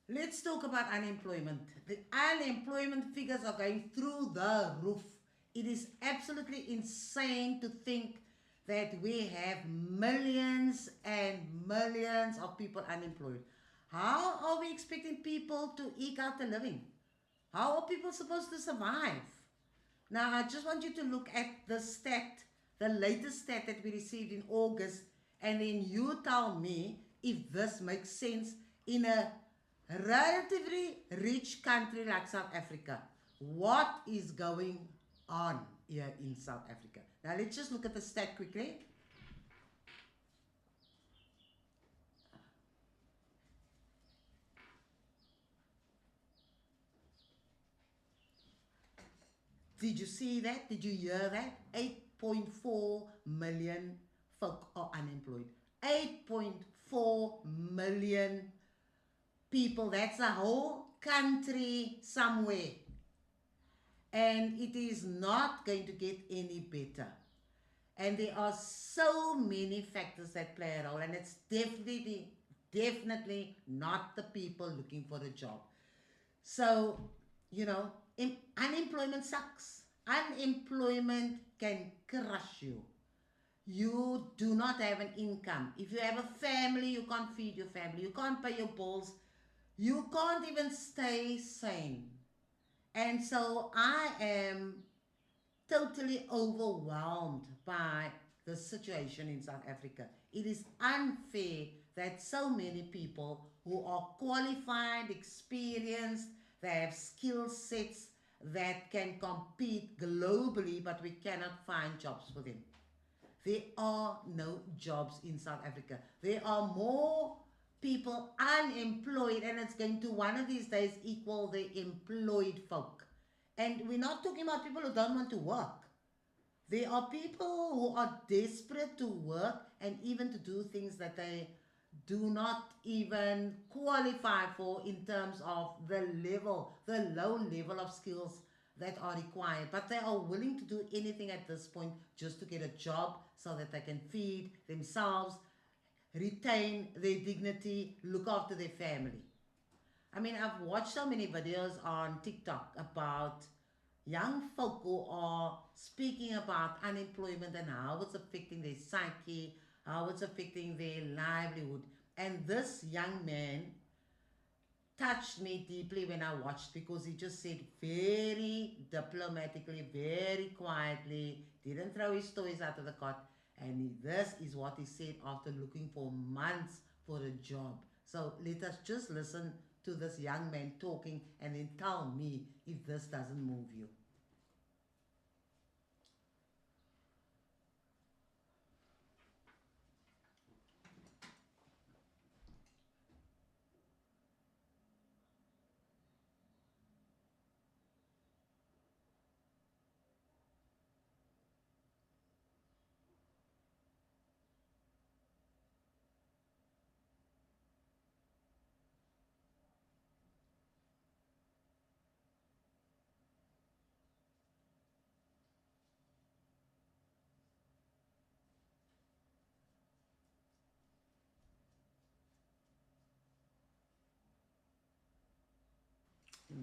Let's talk about unemployment. The unemployment figures are going through the roof. It is absolutely insane to think that we have millions and millions of people unemployed. How are we expecting people to eke out a living? How are people supposed to survive? Now, I just want you to look at the stat, the latest stat that we received in August, and then you tell me if this makes sense in a relatively rich country like South Africa. What is going on here in South Africa? Now, let's just look at the stat quickly. Did you see that? Did you hear that? 8.4 million folk are unemployed. 8.4 million people. That's a whole country somewhere. And it is not going to get any better. And there are so many factors that play a role, and it's definitely not the people looking for a job. So, you know, unemployment sucks. Unemployment can crush you. You do not have an income. If you have a family, you can't feed your family, you can't pay your bills, you can't even stay sane. And so I am totally overwhelmed by the situation in South Africa. It is unfair that so many people who are qualified, experienced, they have skill sets that can compete globally, but we cannot find jobs for them. There are no jobs in South Africa. There are more people unemployed, and it's going to one of these days equal the employed folk. And we're not talking about people who don't want to work. There are people who are desperate to work and even to do things that they do not even qualify for in terms of the low level of skills that are required. But they are willing to do anything at this point just to get a job so that they can feed themselves, retain their dignity, look after their family. I mean, I've watched so many videos on TikTok about young folk who are speaking about unemployment and how it's affecting their psyche, how it's affecting their livelihood. And this young man touched me deeply when I watched because he just said very diplomatically, very quietly, didn't throw his toys out of the cot. And this is what he said after looking for months for a job. So let us just listen to this young man talking and then tell me if this doesn't move you.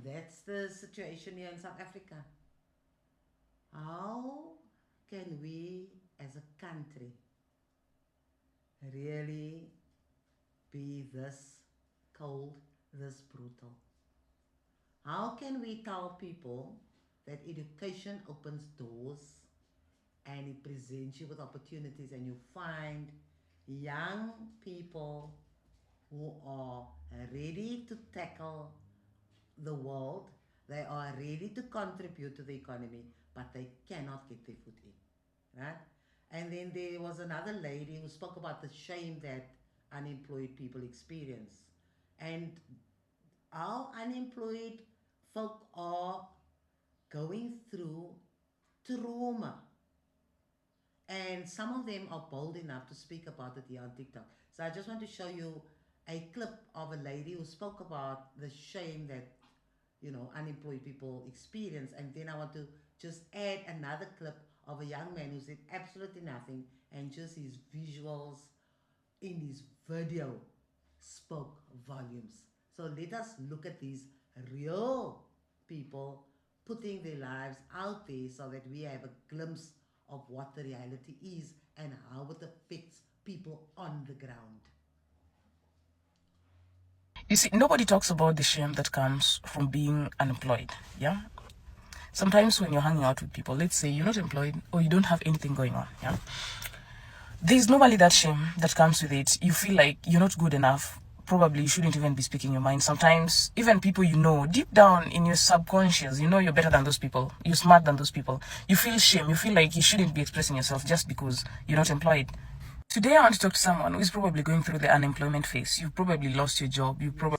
That's the situation here in South Africa. How can we as a country really be this cold, this brutal? How can we tell people that education opens doors and it presents you with opportunities and you find young people who are ready to tackle the world, they are ready to contribute to the economy, but they cannot get their foot in, right? And then there was another lady who spoke about the shame that unemployed people experience. And our unemployed folk are going through trauma. And some of them are bold enough to speak about it here on TikTok. So I just want to show you a clip of a lady who spoke about the shame that unemployed people experience. And then I want to just add another clip of a young man who said absolutely nothing, and just his visuals in his video spoke volumes. So let us look at these real people putting their lives out there so that we have a glimpse of what the reality is and how it affects people on the ground. You see, nobody talks about the shame that comes from being unemployed. Yeah. Sometimes when you're hanging out with people, let's say you're not employed or you don't have anything going on. Yeah. There's normally that shame that comes with it. You feel like you're not good enough. Probably you shouldn't even be speaking your mind. Sometimes, even people you know, deep down in your subconscious, you know you're better than those people. You're smart than those people. You feel shame. You feel like you shouldn't be expressing yourself just because you're not employed. Today, I want to talk to someone who is probably going through the unemployment phase. You've probably lost your job. You probably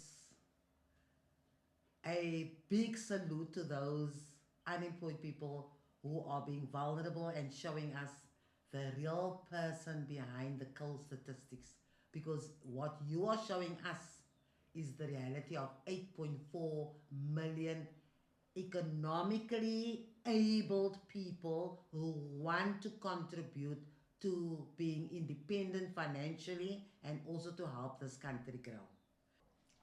Yes. A big salute to those unemployed people who are being vulnerable and showing us the real person behind the cold statistics. Because what you are showing us is the reality of 8.4 million economically abled people who want to contribute to being independent financially and also to help this country grow.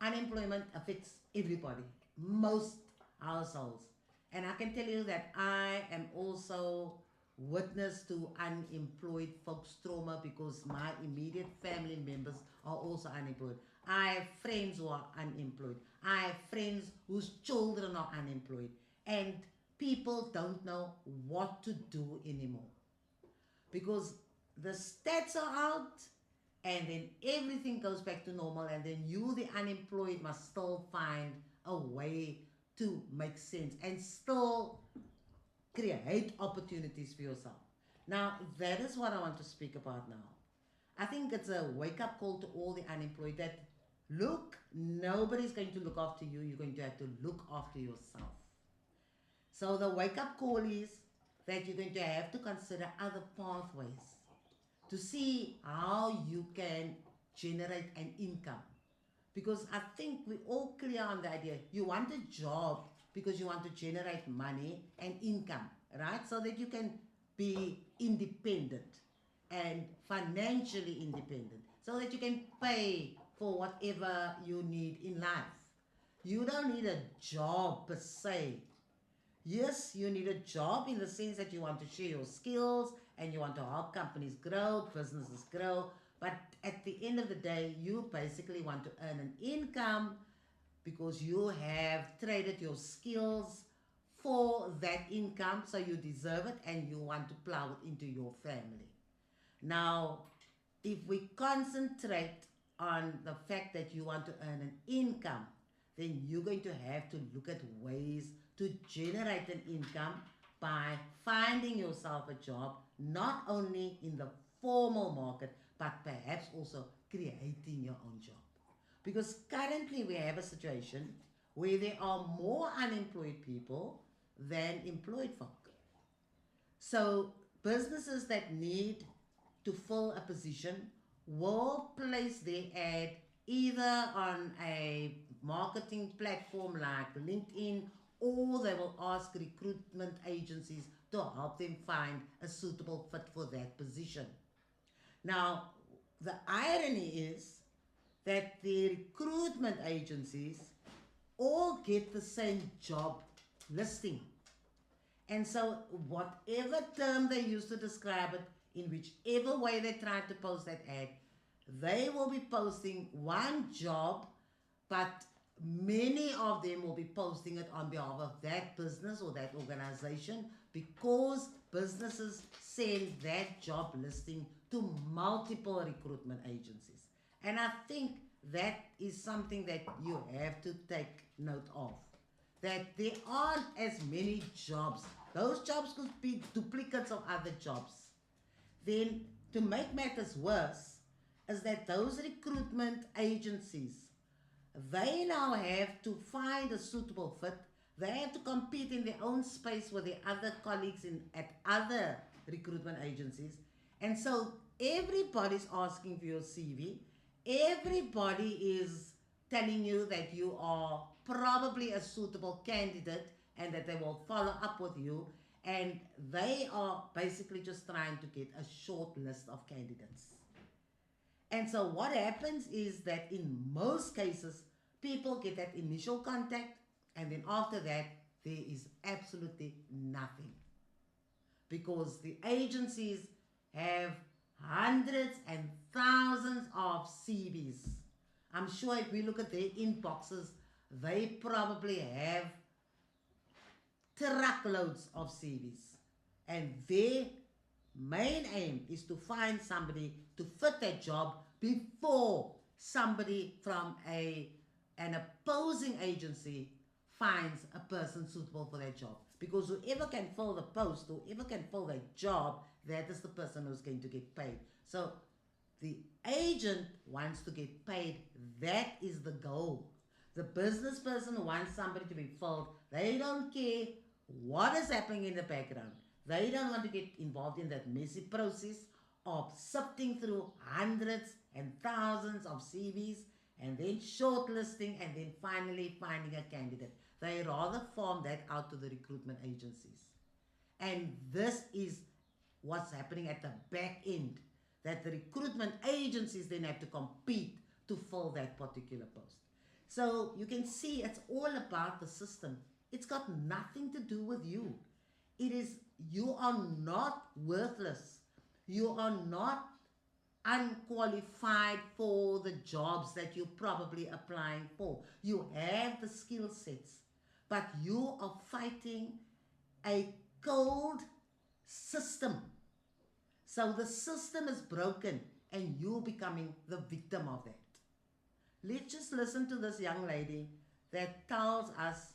Unemployment affects everybody, most households. And I can tell you that I am also witness to unemployed folks' trauma because my immediate family members are also unemployed. I have friends who are unemployed. I have friends whose children are unemployed. And people don't know what to do anymore because the stats are out and then everything goes back to normal and then you the unemployed must still find a way to make sense and still create opportunities for yourself. Now that is what I want to speak about now. I think it's a wake up call to all the unemployed that look, nobody's going to look after you, you're going to have to look after yourself. So the wake up call is that you're going to have to consider other pathways to see how you can generate an income. Because I think we're all clear on the idea you want a job because you want to generate money and income, right? So that you can be independent and financially independent, so that you can pay for whatever you need in life. You don't need a job per se. Yes, you need a job in the sense that you want to share your skills and you want to help companies grow, businesses grow. But at the end of the day, you basically want to earn an income because you have traded your skills for that income, so you deserve it and you want to plow it into your family. Now, if we concentrate on the fact that you want to earn an income, then you're going to have to look at ways to generate an income by finding yourself a job, not only in the formal market, but perhaps also creating your own job. Because currently we have a situation where there are more unemployed people than employed folk. So businesses that need to fill a position will place their ad either on a marketing platform like LinkedIn, or they will ask recruitment agencies to help them find a suitable fit for that position. Now, the irony is that the recruitment agencies all get the same job listing. And so, whatever term they use to describe it, in whichever way they try to post that ad, they will be posting one job, but many of them will be posting it on behalf of that business or that organization because businesses send that job listing to multiple recruitment agencies. And I think that is something that you have to take note of, that there aren't as many jobs. Those jobs could be duplicates of other jobs. Then, to make matters worse, is that those recruitment agencies, they now have to find a suitable fit. They have to compete in their own space with their other colleagues at other recruitment agencies. And so everybody's asking for your CV. Everybody is telling you that you are probably a suitable candidate and that they will follow up with you. And they are basically just trying to get a short list of candidates. And so what happens is that in most cases, People get that initial contact, and then after that, there is absolutely nothing. Because the agencies have hundreds and thousands of CVs. I'm sure if we look at their inboxes, they probably have truckloads of CVs. And their main aim is to find somebody to fit that job before somebody from an opposing agency finds a person suitable for that job. Because whoever can fill the post, whoever can fill that job, that is the person who's going to get paid. So the agent wants to get paid. That is the goal. The business person wants somebody to be filled. They don't care what is happening in the background. They don't want to get involved in that messy process of sifting through hundreds and thousands of CVs and then shortlisting and then finally finding a candidate. They rather farm that out to the recruitment agencies. And this is what's happening at the back end, that the recruitment agencies then have to compete to fill that particular post. So you can see it's all about the system. It's got nothing to do with you. It is, you are not worthless. You are not unqualified for the jobs that you're probably applying for. You have the skill sets, but you are fighting a cold system. So the system is broken and you're becoming the victim of that. Let's just listen to this young lady that tells us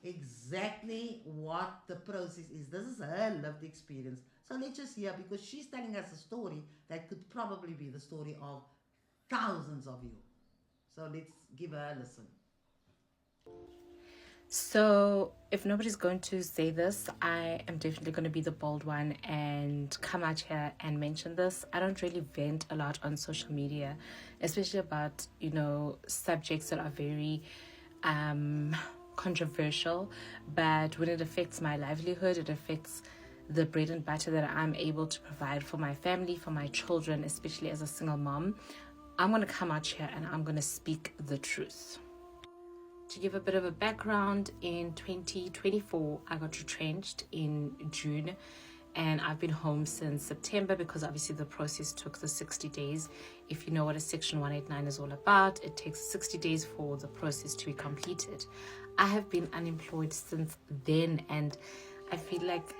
exactly what the process is. This is her lived experience. So let's just hear, because she's telling us a story that could probably be the story of thousands of you. So let's give her a listen. So, if nobody's going to say this, I am definitely going to be the bold one and come out here and mention this. I don't really vent a lot on social media, especially about, subjects that are very controversial. But when it affects my livelihood, it affects the bread and butter that I'm able to provide for my family, for my children, especially as a single mom, I'm going to come out here and I'm going to speak the truth. To give a bit of a background, in 2024, I got retrenched in June and I've been home since September because obviously the process took the 60 days. If you know what a Section 189 is all about, it takes 60 days for the process to be completed. I have been unemployed since then and I feel like,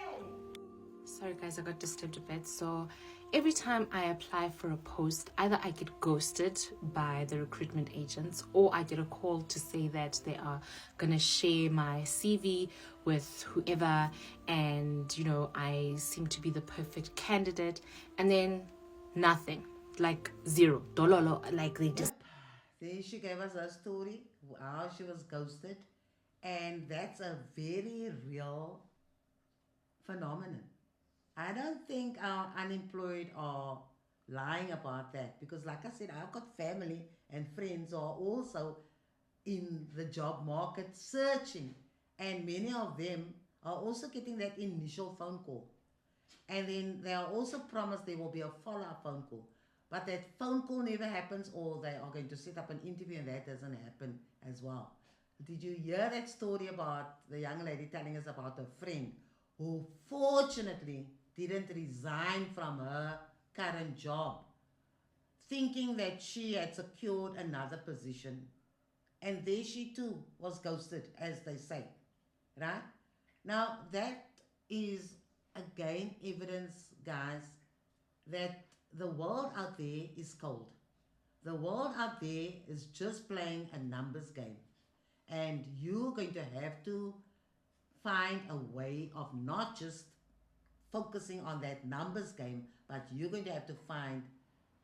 sorry guys, I got disturbed a bit. So every time I apply for a post, either I get ghosted by the recruitment agents or I get a call to say that they are going to share my CV with whoever and, I seem to be the perfect candidate. And then nothing, like zero, dollar, like they just... Then she gave us her story, how she was ghosted. And that's a very real phenomenon. I don't think our unemployed are lying about that, because like I said, I've got family and friends who are also in the job market searching, and many of them are also getting that initial phone call, and then they are also promised there will be a follow-up phone call, but that phone call never happens, or they are going to set up an interview and that doesn't happen as well. Did you hear that story about the young lady telling us about a friend who fortunately didn't resign from her current job, thinking that she had secured another position? And there she too was ghosted, as they say, right? Now that is again evidence, guys, that the world out there is cold. The world out there is just playing a numbers game. And you're going to have to find a way of not just focusing on that numbers game, but you're going to have to find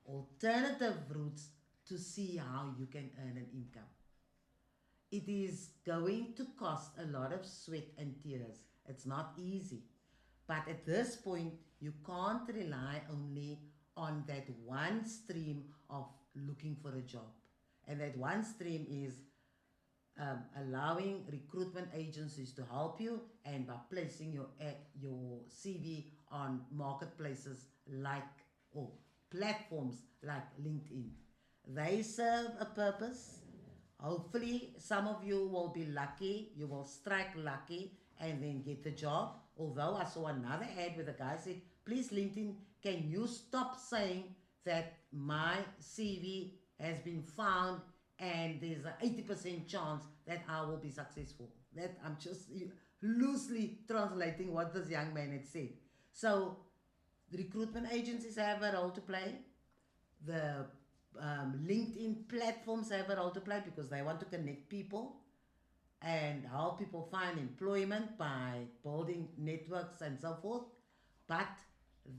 alternative routes to see how you can earn an income. It is going to cost a lot of sweat and tears. It's not easy. But at this point, you can't rely only on that one stream of looking for a job. And that one stream is allowing recruitment agencies to help you, and by placing your CV on marketplaces like, or platforms like LinkedIn. They serve a purpose. Hopefully, some of you will be lucky. You will strike lucky and then get the job. Although I saw another ad where the guy said, please, LinkedIn, can you stop saying that my CV has been found and there's an 80% chance that I will be successful. That I'm just loosely translating what this young man had said. So, the recruitment agencies have a role to play. The LinkedIn platforms have a role to play because they want to connect people and help people find employment by building networks and so forth. But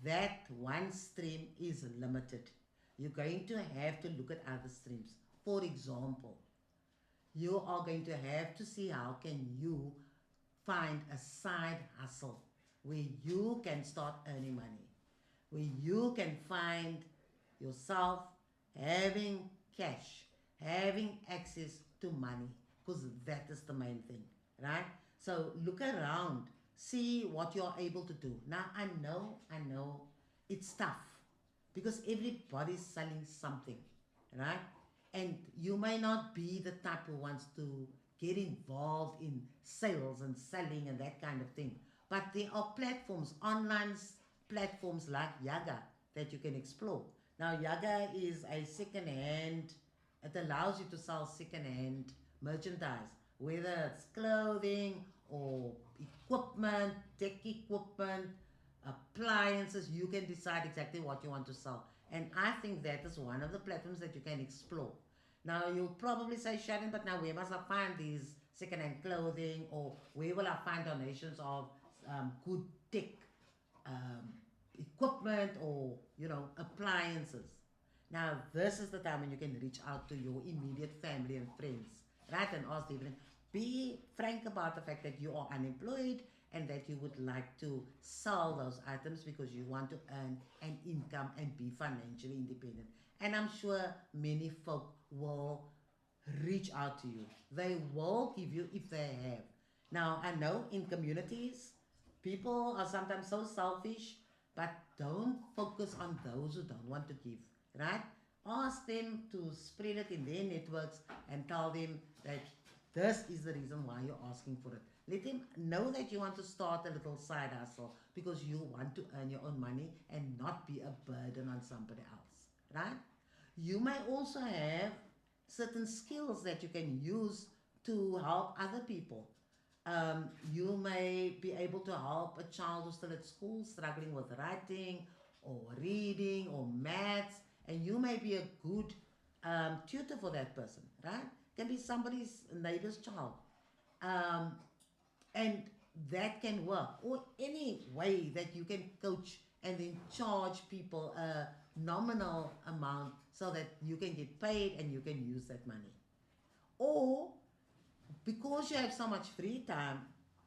that one stream is limited. You're going to have to look at other streams. For example, you are going to have to see how can you find a side hustle where you can start earning money, where you can find yourself having cash, having access to money, because that is the main thing, right? So look around, see what you're able to do. Now I know it's tough because everybody's selling something, right? And you may not be the type who wants to get involved in sales and selling and that kind of thing. But there are platforms, online platforms like Yaga that you can explore. Now, Yaga is a second-hand, it allows you to sell second-hand merchandise, whether it's clothing or equipment, tech equipment, appliances. You can decide exactly what you want to sell. And I think that is one of the platforms that you can explore. Now, you'll probably say, Sharon, but now where must I find these second-hand clothing, or where will I find donations of good tech equipment, or appliances? Now this is the time when you can reach out to your immediate family and friends, right, and ask them. Be frank about the fact that you are unemployed and that you would like to sell those items because you want to earn an income and be financially independent. And I'm sure many folk will reach out to you. They will give you if they have. Now I know in communities people are sometimes so selfish, but don't focus on those who don't want to give, right? Ask them to spread it in their networks and tell them that this is the reason why you're asking for it. Let them know that you want to start a little side hustle because you want to earn your own money and not be a burden on somebody else, right? You may also have certain skills that you can use to help other people. You may be able to help a child who's still at school struggling with writing or reading or maths, and you may be a good tutor for that person, right? Can be somebody's neighbor's child, um, and that can work. Or any way that you can coach and then charge people a nominal amount so that you can get paid and you can use that money. Or because you have so much free time,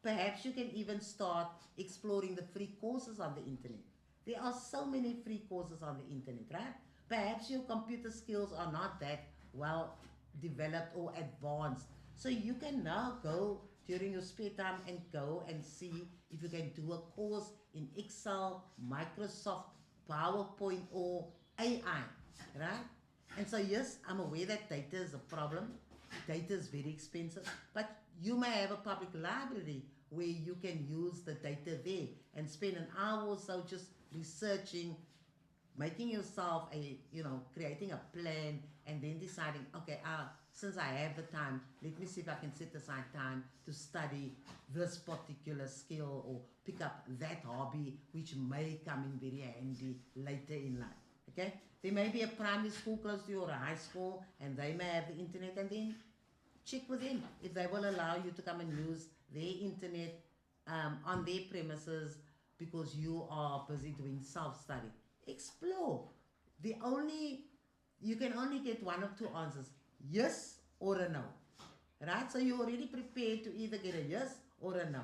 perhaps you can even start exploring the free courses on the internet. There are so many free courses on the internet, right? Perhaps your computer skills are not that well developed or advanced. So you can now go during your spare time and go and see if you can do a course in Excel, Microsoft, PowerPoint, or AI, right? And so yes, I'm aware that data is a problem. Data is very expensive, but you may have a public library where you can use the data there and spend an hour or so just researching, making yourself creating a plan, and then deciding, okay, since I have the time, let me see if I can set aside time to study this particular skill or pick up that hobby which may come in very handy later in life. Okay, there may be a primary school close to you or a high school, and they may have the internet, and then check with them if they will allow you to come and use their internet on their premises because you are busy doing self-study. Explore. You can only get one of two answers, yes or a no, right? So you're already prepared to either get a yes or a no,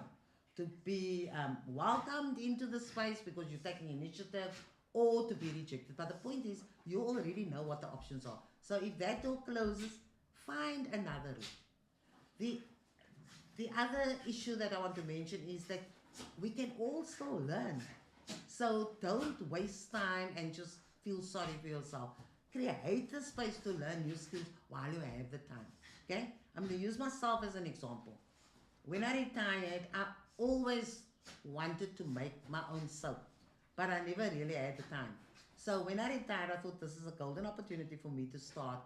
to be welcomed into the space because you're taking initiative, or to be rejected. But the point is, you already know what the options are. So if that door closes, find another route. The other issue that I want to mention is that we can all still learn. So don't waste time and just feel sorry for yourself. Create a space to learn new skills while you have the time. Okay? I'm going to use myself as an example. When I retired, I always wanted to make my own soap, but I never really had the time. So when I retired, I thought this is a golden opportunity for me to start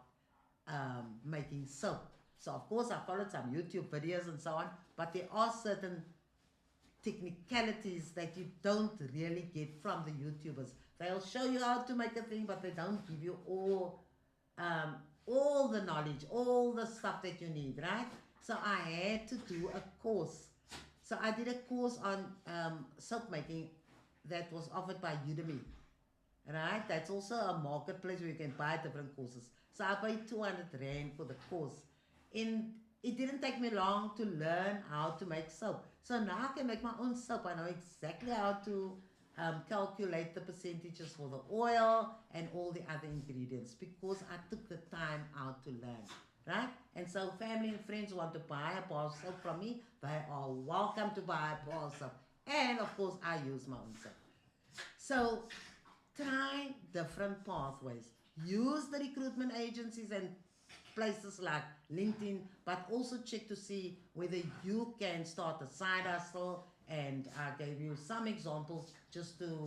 making soap. So of course I followed some YouTube videos and so on, but there are certain technicalities that you don't really get from the YouTubers. They'll show you how to make a thing, but they don't give you all the knowledge, all the stuff that you need, right? So I had to do a course. So I did a course on soap making that was offered by Udemy, right? That's also a marketplace where you can buy different courses. So I paid 200 Rand for the course. It didn't take me long to learn how to make soap. So now I can make my own soap. I know exactly how to calculate the percentages for the oil and all the other ingredients because I took the time out to learn, right? And so family and friends who want to buy a bar of soap from me, they are welcome to buy a bar of soap. And of course, I use my own soap. So try different pathways. Use the recruitment agencies and places like LinkedIn, but also check to see whether you can start a side hustle. And I gave you some examples just to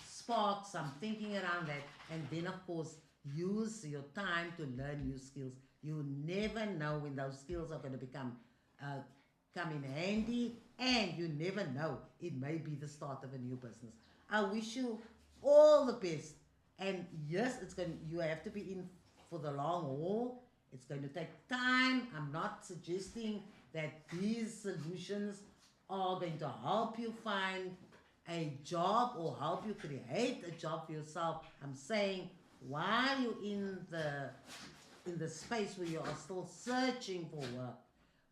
spark some thinking around that. And then, of course, use your time to learn new skills. You never know when those skills are going to come in handy, and you never know, it may be the start of a new business. I wish you all the best. And yes, you have to be in for the long haul. It's going to take time. I'm not suggesting that these solutions are going to help you find a job or help you create a job for yourself. I'm saying while you're in the space where you are still searching for work,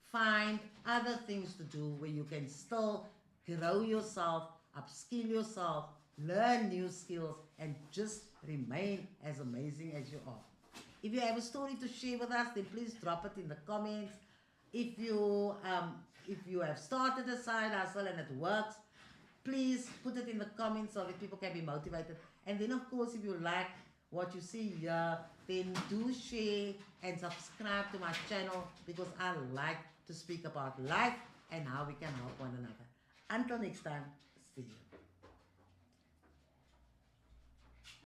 find other things to do where you can still grow yourself, upskill yourself, learn new skills, and just remain as amazing as you are. If you have a story to share with us, then please drop it in the comments. If you have started a side hustle and it works, please put it in the comments so that people can be motivated. And then of course, if you like what you see here, then do share and subscribe to my channel because I like to speak about life and how we can help one another. Until next time.